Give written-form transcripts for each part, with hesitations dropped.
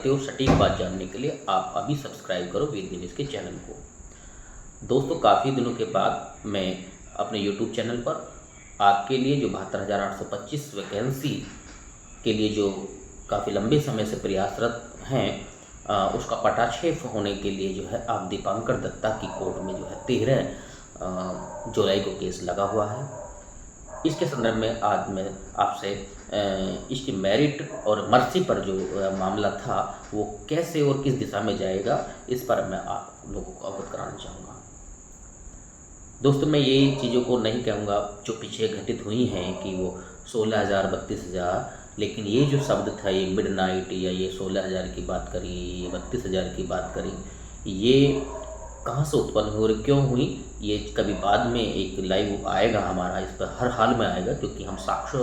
और सटीक बात जानने के लिए आप अभी सब्सक्राइब करो वेद न्यूज़ के चैनल को। दोस्तों, काफ़ी दिनों के बाद मैं अपने यूट्यूब चैनल पर आपके लिए जो 72,825 वैकेंसी के लिए जो काफ़ी लंबे समय से प्रयासरत हैं, उसका पटाक्षेप होने के लिए जो है आप दीपांकर दत्ता की कोर्ट में जो है 13 जुलाई को केस लगा हुआ है। इसके संदर्भ में आज मैं आपसे इसकी मेरिट और मर्सी पर जो मामला था वो कैसे और किस दिशा में जाएगा, इस पर मैं आप लोगों को अवगत कराना चाहूँगा। दोस्तों, मैं ये चीज़ों को नहीं कहूँगा जो पीछे घटित हुई हैं कि वो 16,000 32,000, लेकिन ये जो शब्द था, ये मिडनाइट या ये 16,000 की बात करी, ये 32,000 की बात करी, ये कहाँ से उत्पन्न हुई और क्यों हुई, ये कभी बाद में एक लाइव आएगा हमारा, इस पर हर हाल में आएगा, क्योंकि हम साक्ष्य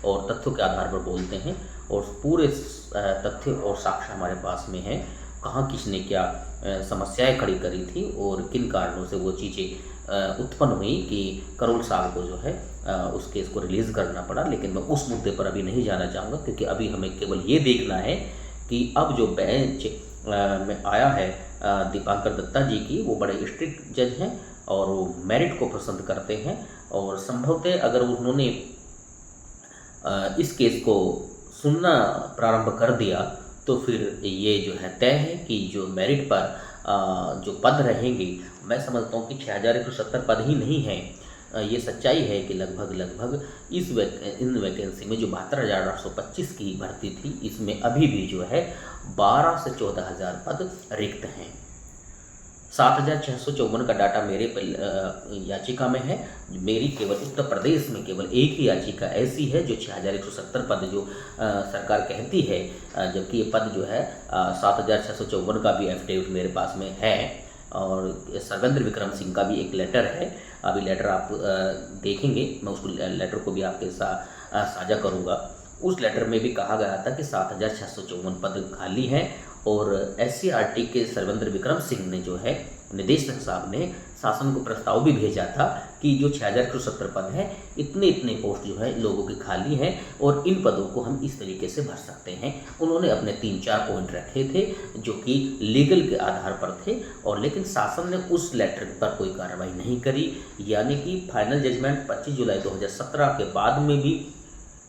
और तथ्यों के आधार पर बोलते हैं और पूरे तथ्य और साक्ष्य हमारे पास में हैं। कहाँ किसने क्या समस्याएं खड़ी करी थी और किन कारणों से वो चीज़ें उत्पन्न हुई कि करोल साहब को जो है उस केस को रिलीज़ करना पड़ा। लेकिन मैं उस मुद्दे पर अभी नहीं जाना चाहूँगा, क्योंकि अभी हमें केवल ये देखना है कि अब जो बेंच में आया है दीपांकर दत्ता जी की, वो बड़े स्ट्रिक्ट जज हैं और वो मेरिट को पसंद करते हैं और संभवतः अगर उन्होंने इस केस को सुनना प्रारंभ कर दिया तो फिर ये जो है तय है कि जो मेरिट पर जो पद रहेंगे, मैं समझता हूँ कि 6,170 पद ही नहीं हैं। ये सच्चाई है कि लगभग इन वैकेंसी में जो 72,825 की भर्ती थी, इसमें अभी भी जो है 12 से 14,000 पद रिक्त हैं। 7,654 का डाटा मेरे याचिका में है। मेरी केवल उत्तर प्रदेश में केवल एक ही याचिका ऐसी है जो 6,170 पद जो सरकार कहती है, जबकि ये पद जो है 7,654 का भी एफिडेविट मेरे पास में है। और सर्वेंद्र विक्रम सिंह का भी एक लेटर है, अभी लेटर आप देखेंगे, मैं उस लेटर को भी आपके साथ साझा करूँगा। उस लेटर में भी कहा गया था कि 7,654 पद खाली हैं और SCRT के सर्वेंद्र विक्रम सिंह ने जो है निदेशक साहब ने शासन को प्रस्ताव भी भेजा था कि जो 6,170 पद हैं, इतने पोस्ट जो है लोगों के खाली हैं और इन पदों को हम इस तरीके से भर सकते हैं। उन्होंने अपने 3-4 पॉइंट रखे थे जो कि लीगल के आधार पर थे, और लेकिन शासन ने उस लेटर पर कोई कार्रवाई नहीं करी। यानी कि फाइनल जजमेंट 25 जुलाई 2017 के बाद में भी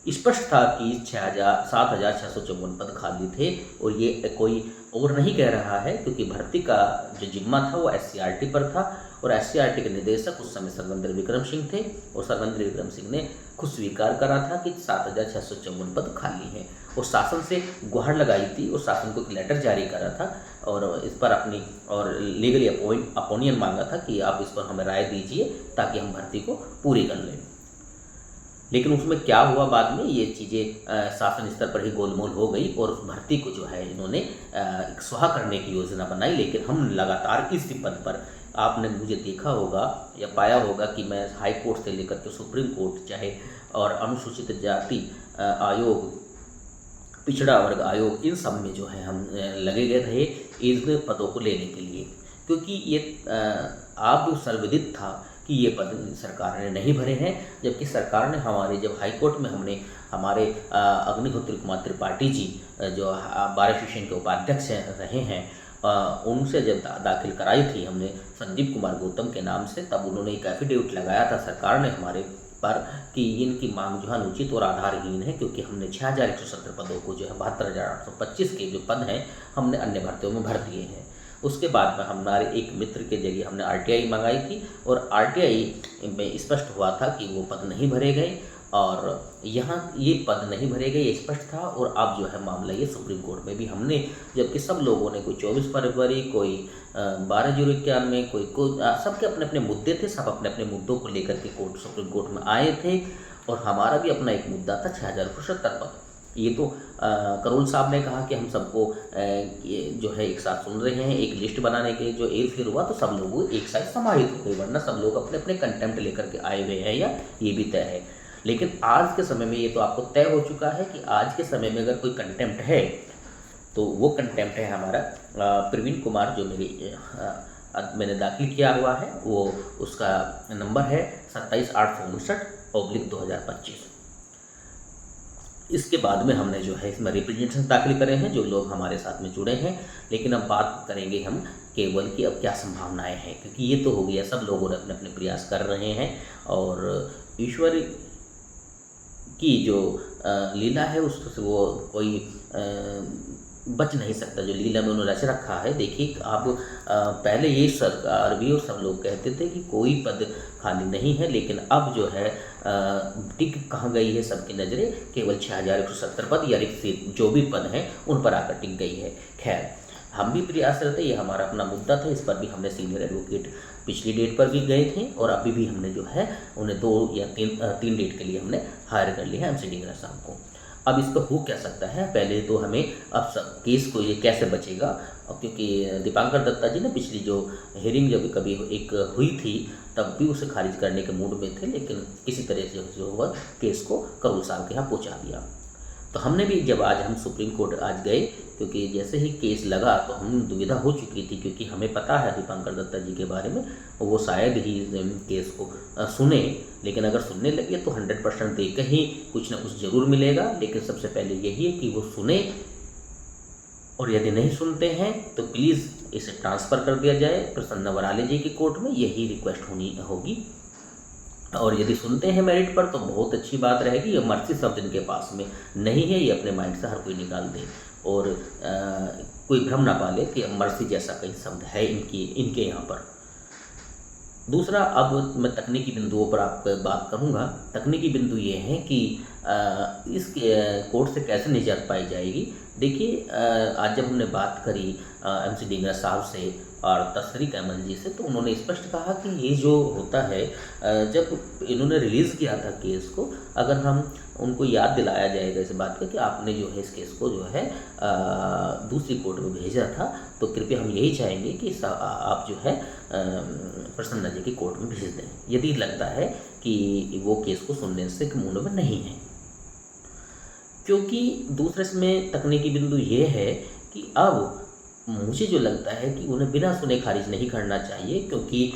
स्पष्ट था कि 7,654 पद खाली थे और ये कोई और नहीं कह रहा है, क्योंकि भर्ती का जो जिम्मा था वो SCRT पर था और SCRT के निदेशक उस समय सर्वेंद्र विक्रम सिंह थे और सर्वेंद्र विक्रम सिंह ने खुद स्वीकार करा था कि 7,654 पद खाली हैं और शासन से गुहार लगाई थी और शासन को एक लेटर जारी करा था और इस पर अपनी और लीगली अपोनियन मांगा था कि आप इस पर हमें राय दीजिए ताकि हम भर्ती को पूरी कर लें। लेकिन उसमें क्या हुआ, बाद में ये चीज़ें शासन स्तर पर ही गोलमोल हो गई और उस भर्ती को जो है इन्होंने एक स्वाहा करने की योजना बनाई। लेकिन हम लगातार इस पद पर, आपने मुझे देखा होगा या पाया होगा कि मैं हाई कोर्ट से लेकर के सुप्रीम कोर्ट चाहे और अनुसूचित जाति आयोग, पिछड़ा वर्ग आयोग, इन सब में जो है हम लगे गए रहे इन पदों को लेने के लिए, क्योंकि ये आप सर्वविदित था कि ये पद सरकार ने नहीं भरे हैं। जबकि सरकार ने हमारे जब हाई कोर्ट में हमने हमारे अग्निहोत्री कुमार त्रिपाठी जी जो बार एसोसिएशन के उपाध्यक्ष रहे हैं, उनसे जब दाखिल कराई थी हमने संदीप कुमार गौतम के नाम से, तब उन्होंने एक एफिडेविट लगाया था सरकार ने हमारे पर कि इनकी मांग जो है अनुचित और आधारहीन है, क्योंकि हमने 6,170 पदों को जो है 72,825 के जो पद हैं हमने अन्य भर्तियों में भर दिए हैं। उसके बाद में हमारे एक मित्र के जरिए हमने RTI मंगाई थी और RTI में स्पष्ट हुआ था कि वो पद नहीं भरे गए और यहाँ ये पद नहीं भरे गए, ये स्पष्ट था। और अब जो है मामला ये सुप्रीम कोर्ट में भी हमने, जबकि सब लोगों ने, कोई 24 फरवरी, कोई 12/091, कोई सबके अपने अपने मुद्दे थे, सब अपने अपने मुद्दों को लेकर के सुप्रीम कोर्ट में आए थे और हमारा भी अपना एक मुद्दा था 6,070 पद। ये तो करोल साहब ने कहा कि हम सबको जो है एक साथ सुन रहे हैं, एक लिस्ट बनाने के जो फिर हुआ तो सब लोग एक साथ समाहित हो गए, वरना सब लोग अपने अपने कंटेम्प्ट लेकर के आए हुए हैं, या ये भी तय है। लेकिन आज के समय में ये तो आपको तय हो चुका है कि आज के समय में अगर कोई कंटेम्प्ट है तो वो कंटेम्प्ट है हमारा प्रवीण कुमार, जो मैंने दाखिल किया हुआ है, वो उसका नंबर है 27,859/2025। इसके बाद में हमने जो है इसमें रिप्रेजेंटेशन दाखिल करे हैं, जो लोग हमारे साथ में जुड़े हैं। लेकिन अब बात करेंगे हम केवल कि अब क्या संभावनाएं हैं, क्योंकि ये तो हो गया, सब लोग अपने अपने प्रयास कर रहे हैं और ईश्वर की जो लीला है उससे वो कोई बच नहीं सकता। जो लीला में उन्होंने रच रखा है, देखिए आप पहले ये सरकार भी और सब लोग कहते थे कि कोई पद खाली नहीं है, लेकिन अब जो है टिक कहाँ गई है सबकी नज़रें, केवल 6170 पद या रिक्त जो भी पद हैं उन पर आकर टिक गई है। खैर, हम भी प्रयासरत है, ये हमारा अपना मुद्दा था, इस पर भी हमने सीनियर एडवोकेट पिछली डेट पर भी गए थे और अभी भी हमने जो है उन्हें 2 या 3 डेट के लिए हमने हायर कर लिया है एमसी डिंगरा साहब को। अब इसका हो क्या सकता है, पहले तो हमें अब सब केस को ये कैसे बचेगा, क्योंकि दीपांकर दत्ता जी ने पिछली जो हियरिंग जब कभी एक हुई थी तब भी उसे खारिज करने के मूड में थे, लेकिन किसी तरह से जो हुआ केस को करोल साहब के यहाँ पहुँचा दिया। तो हमने भी जब आज हम सुप्रीम कोर्ट आज गए, क्योंकि जैसे ही केस लगा तो हम दुविधा हो चुकी थी, क्योंकि हमें पता है दीपांकर दत्ता जी के बारे में, वो शायद ही केस को सुने, लेकिन अगर सुनने लगे तो 100% देकर ही कुछ ना कुछ जरूर मिलेगा। लेकिन सबसे पहले यही है कि वो सुने, और यदि नहीं सुनते हैं तो प्लीज़ इसे ट्रांसफ़र कर दिया जाए प्रसन्ना वराले जी की कोर्ट में, यही रिक्वेस्ट होगी। और यदि सुनते हैं मेरिट पर तो बहुत अच्छी बात रहेगी। ये मर्सी शब्द इनके पास में नहीं है, ये अपने माइंड से हर कोई निकाल दे और कोई भ्रम ना पाले कि मर्सी जैसा कहीं शब्द है इनके यहाँ पर। दूसरा, अब मैं तकनीकी बिंदुओं पर आपको बात करूँगा। तकनीकी बिंदु ये है कि इस कोर्ट से कैसे निजात पाई जाएगी। देखिए, आज जब हमने बात करी एमसी डिंगरा साहब से और तस्रीक अहमद जी से, तो उन्होंने स्पष्ट कहा कि ये जो होता है, जब इन्होंने रिलीज़ किया था केस को, अगर हम उनको याद दिलाया जाएगा इस बात का कि आपने जो है इस केस को जो है दूसरी कोर्ट में भेजा था, तो कृपया हम यही चाहेंगे कि आप जो है प्रसन्ना जी की कोर्ट में भेज दें, यदि लगता है कि वो केस को सुनने से मूड में नहीं है। क्योंकि दूसरे इसमें तकनीकी बिंदु ये है कि अब मुझे जो लगता है कि उन्हें बिना सुने खारिज नहीं करना चाहिए, क्योंकि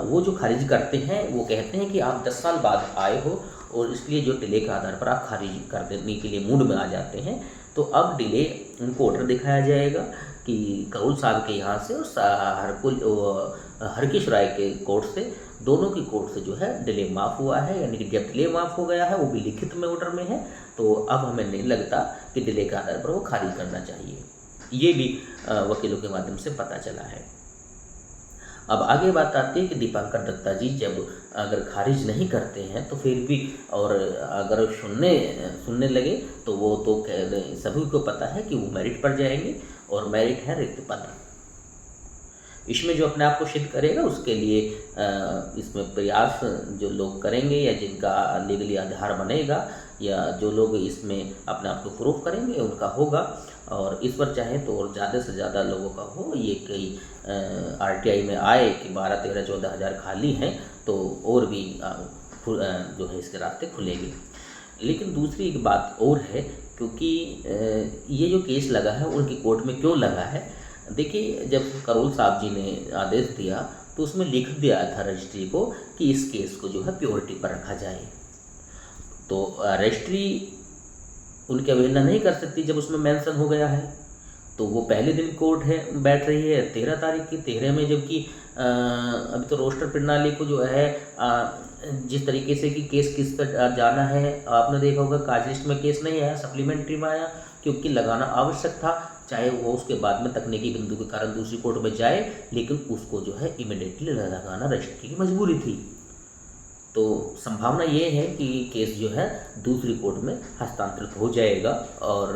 वो जो खारिज करते हैं वो कहते हैं कि आप 10 साल बाद आए हो और इसलिए जो डिले के आधार पर आप खारिज कर देने के लिए मूड में आ जाते हैं। तो अब डिले उनको ऑर्डर दिखाया जाएगा कि करोल साहब के यहाँ से और हरकेश राय के कोर्ट से, दोनों की कोर्ट से जो है डिले माफ़ हुआ है, यानी कि जब डिले माफ़ हो गया है वो भी लिखित में ऑर्डर में है, तो अब हमें नहीं लगता कि डिले के आधार पर वो खारिज करना चाहिए। ये भी वकीलों के माध्यम से पता चला है। अब आगे बात आती है कि दीपांकर दत्ता जी जब अगर खारिज नहीं करते हैं तो फिर भी, और अगर सुनने लगे तो वो तो सभी को पता है कि वो मेरिट पर जाएंगे, और मेरिट है रिक्त पद। इसमें जो अपने आप को सिद्ध करेगा उसके लिए इसमें प्रयास जो लोग करेंगे या जिनका लीगली आधार बनेगा या जो लोग इसमें अपने आप को प्रूफ करेंगे उनका होगा। और इस पर चाहे तो और ज़्यादा से ज़्यादा लोगों का हो, ये कई आरटीआई में आए कि 12, 13, 14 हज़ार खाली हैं, तो और भी जो है इसके रास्ते खुलेंगे। लेकिन दूसरी एक बात और है, क्योंकि ये जो केस लगा है उनकी कोर्ट में क्यों लगा है। देखिए, जब करोल साहब जी ने आदेश दिया तो उसमें लिख दिया था रजिस्ट्री को कि इस केस को जो है प्योरिटी पर रखा जाए। तो रजिस्ट्री उनकी अवहेलना नहीं कर सकती जब उसमें मेंशन हो गया है। तो वो पहले दिन कोर्ट है बैठ रही है 13 तारीख की, 13 में, जबकि अभी तो रोस्टर प्रणाली को जो है जिस तरीके से कि केस किस पर जाना है, आपने देखा होगा काज लिस्ट में केस नहीं आया, सप्लीमेंट्री में आया, क्योंकि लगाना आवश्यक था, चाहे वो उसके बाद में तकनीकी बिंदु के कारण दूसरी कोर्ट में जाए, लेकिन उसको जो है इमिडिएटली लगाना रजिस्ट्री की मजबूरी थी। तो संभावना ये है कि केस जो है दूसरी कोर्ट में हस्तांतरित हो जाएगा। और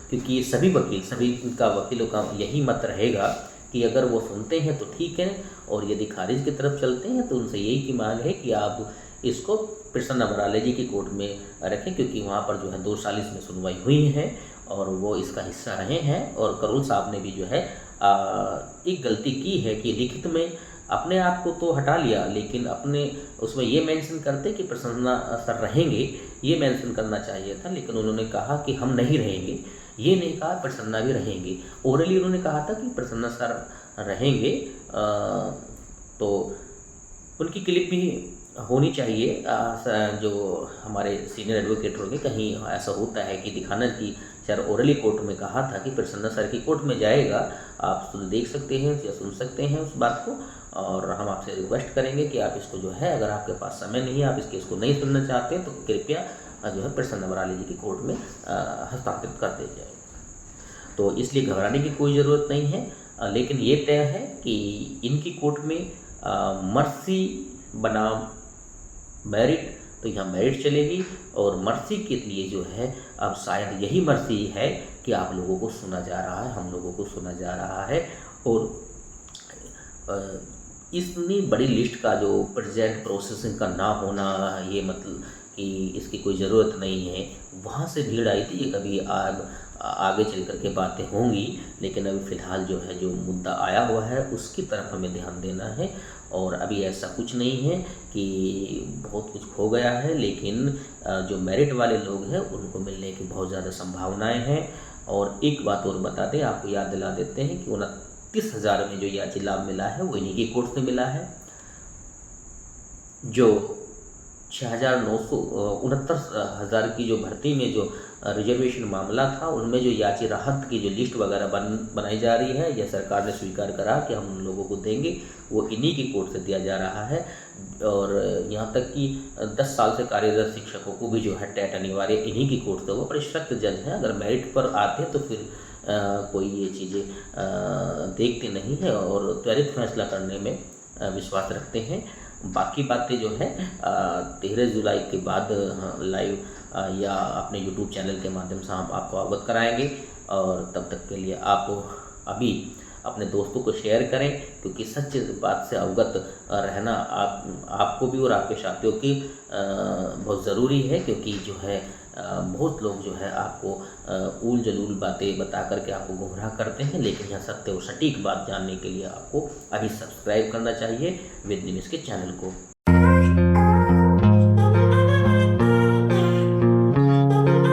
क्योंकि सभी वकीलों का यही मत रहेगा कि अगर वो सुनते हैं तो ठीक है, और यदि खारिज की तरफ चलते हैं तो उनसे यही की मांग है कि आप इसको प्रसन्ना वराले जी की कोर्ट में रखें, क्योंकि वहाँ पर जो है 2 साल इसमें सुनवाई हुई है और वो इसका हिस्सा रहे हैं। और करोल साहब ने भी जो है एक गलती की है कि लिखित में अपने आप को तो हटा लिया, लेकिन अपने उसमें ये मेंशन करते कि प्रसन्ना सर रहेंगे, ये मेंशन करना चाहिए था, लेकिन उन्होंने कहा कि हम नहीं रहेंगे, ये नहीं कहा प्रसन्ना भी रहेंगे। ओरली उन्होंने कहा था कि प्रसन्ना सर रहेंगे, तो उनकी क्लिप भी होनी चाहिए। जो हमारे सीनियर एडवोकेट होंगे, कहीं ऐसा होता है कि दिखाना कि सर ओरली कोर्ट में कहा था कि प्रसन्ना सर की कोर्ट में जाएगा, आप देख सकते हैं या सुन सकते हैं उस बात को। और हम आपसे रिक्वेस्ट करेंगे कि आप इसको जो है, अगर आपके पास समय नहीं है, आप इस केस को नहीं सुनना चाहते हैं, तो कृपया जो है प्रसन्न बराली जी की कोर्ट में हस्तांतरित कर दिया जाए। तो इसलिए घबराने की कोई ज़रूरत नहीं है। लेकिन ये तय है कि इनकी कोर्ट में मर्सी बनाम मेरिट, तो यहाँ मेरिट चलेगी। और मर्सी के लिए जो है, अब शायद यही मर्सी है कि आप लोगों को सुना जा रहा है, हम लोगों को सुना जा रहा है। और इतनी बड़ी लिस्ट का जो प्रेजेंट प्रोसेसिंग का ना होना, ये मतलब कि इसकी कोई ज़रूरत नहीं है, वहाँ से भीड़ आई थी। ये कभी आगे चल कर के बातें होंगी, लेकिन अभी फ़िलहाल जो है, जो मुद्दा आया हुआ है उसकी तरफ हमें ध्यान देना है। और अभी ऐसा कुछ नहीं है कि बहुत कुछ खो गया है, लेकिन जो मेरिट वाले लोग हैं उनको मिलने की बहुत ज़्यादा संभावनाएं हैं। और एक बात और बता दें, आपको याद दिला देते हैं कि 29,000 में जो याची लाभ मिला है वो इन्हीं की कोर्ट से मिला है। जो 6969 की जो भर्ती में जो रिजर्वेशन मामला था, उनमें जो याची राहत की जो लिस्ट वगैरह बनाई जा रही है, यह सरकार ने स्वीकार करा कि हम उन लोगों को देंगे, वो इन्हीं की कोर्ट से दिया जा रहा है। और यहाँ तक कि 10 साल से कार्यरत शिक्षकों को भी जो है टेट अनिवार्य इन्हीं की कोर्ट से, वो बड़े सख्त जज हैं। अगर मेरिट पर आते हैं तो फिर कोई ये चीज़ें देखते नहीं है और त्वरित फैसला करने में विश्वास रखते हैं। बाकी बातें जो है 13 जुलाई के बाद लाइव या अपने यूट्यूब चैनल के माध्यम से हम आपको अवगत कराएंगे। और तब तक के लिए आप अभी अपने दोस्तों को शेयर करें, क्योंकि सच बात से अवगत रहना आपको भी और आपके साथियों की बहुत ज़रूरी है। क्योंकि जो है बहुत लोग जो है आपको ऊल जलूल बातें बता करके आपको गुमराह करते हैं, लेकिन यह सत्य और सटीक बात जानने के लिए आपको अभी सब्सक्राइब करना चाहिए वेद न्यूज़ के चैनल को।